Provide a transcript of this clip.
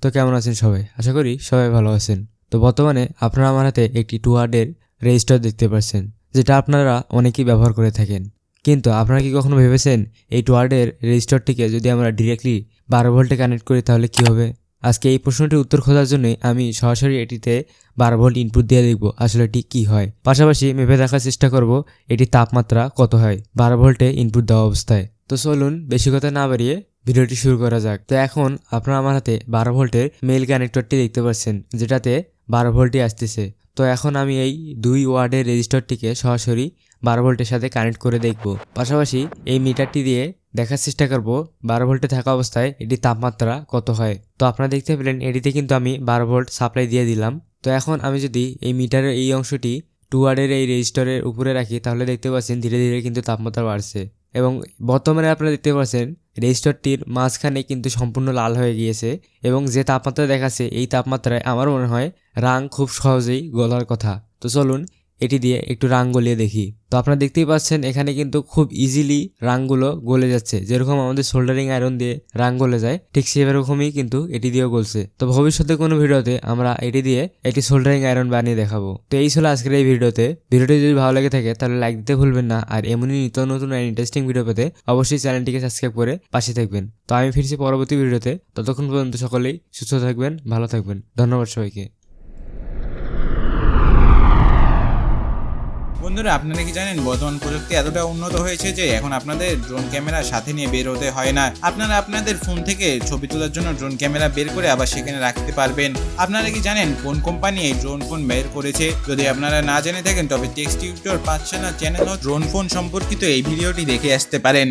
তো কেমন আছেন সবাই? আশা করি সবাই ভালো আছেন। তো বর্তমানে আপনারা আমার হাতে একটি 2 ওয়ার্ডের রেজিস্টার দেখতে পাচ্ছেন, যেটা আপনারা অনেকেই ব্যবহার করে থাকেন। কিন্তু আপনারা কি কখনো ভেবেছেন এই 2 ওয়ার্ডের রেজিস্টারটিকে যদি আমরা ডিরেক্টলি 12 ভোল্টে কানেক্ট করি তাহলে কি হবে? আজকে এই প্রশ্নটির উত্তর খোঁজার জন্যই আমি সরাসরি এটিতে 12 ভোল্ট ইনপুট দিয়ে দেখব আসলে এটি কি হয়। পাশাপাশি মেপে দেখার চেষ্টা করব এটির তাপমাত্রা কত হয় 12 ভোল্টে ইনপুট দেওয়া অবস্থায়। তো চলুন বেশি কথা না বাড়িয়ে ভিডিওটি শুরু করা যাক। তো এখন আপনারা আমার হাতে 12 ভোল্টের মেইল কানেক্টরটি দেখতে পাচ্ছেন, যেটাতে 12 ভোল্টই আসতেছে। তো এখন আমি এই 2 ওয়ার্ডের রেজিস্টারটিকে সরাসরি 12 ভোল্টের সাথে কানেক্ট করে দেখব। পাশাপাশি এই মিটারটি দিয়ে দেখার চেষ্টা করব 12 ভোল্টে থাকা অবস্থায় এটির তাপমাত্রা কত হয়। তো আপনারা দেখতে পেলেন এটিতে কিন্তু আমি 12 ভোল্ট সাপ্লাই দিয়ে দিলাম। তো এখন আমি যদি এই মিটারের এই অংশটি 2 ওয়ার্ডের এই রেজিস্টারের উপরে রাখি তাহলে দেখতে পাচ্ছেন ধীরে ধীরে কিন্তু তাপমাত্রা বাড়ছে। এবং বর্তমানে আপনারা দেখতে পাচ্ছেন রেজিস্টারটির মাঝখানে কিন্তু সম্পূর্ণ লাল হয়ে গিয়েছে এবং যে তাপমাত্রা দেখাচ্ছে এই তাপমাত্রায় আমার মনে হয় রাং খুব সহজেই গলার কথা। তো চলুন এটি দিয়ে একটু রাং গলিয়ে দেখি। তো আপনারা দেখতেই পাচ্ছেন এখানে কিন্তু খুব ইজিলি রাংগুলো গলে যাচ্ছে, যেরকম আমাদের সোল্ডারিং আয়রন দিয়ে রাং গলে যায় ঠিক সেরকমই কিন্তু এটি দিয়েও গলছে। তো ভবিষ্যতে কোনো ভিডিওতে আমরা এটি দিয়ে একটি সোল্ডারিং আয়রন বানিয়ে দেখাবো। তো এই ছিল আজকের এই ভিডিওটি যদি ভালো লেগে থাকে তাহলে লাইক দিতে ভুলবেন না, আর এমনই নিত্য নতুন আর ইন্টারেস্টিং ভিডিও পেতে অবশ্যই চ্যানেলটিকে সাবস্ক্রাইব করে পাশে থাকবেন। তো আমি ফিরছি পরবর্তী ভিডিওতে, ততক্ষণ পর্যন্ত সকলেই সুস্থ থাকবেন, ভালো থাকবেন। ধন্যবাদ সবাইকে। বন্ধুরা, আপনারা কি জানেন বর্তমান প্রযুক্তি এতটা উন্নত হয়েছে যে এখন আপনাদের ড্রোন ক্যামেরা সাথে নিয়ে বের হতে হয় না। আপনারা আপনাদের ফোন থেকে ছবি তোলার জন্য ড্রোন ক্যামেরা বের করে আবার সেখানে রাখতে পারবেন। আপনারা কি জানেন কোন কোম্পানি এই ড্রোন ফোন বের করেছে? যদি আপনারা না জেনে থাকেন তবে টেক্সট টিউটর পাঠশালা চ্যানেল ও ড্রোন ফোন সম্পর্কিত এই ভিডিওটি দেখে আসতে পারেন।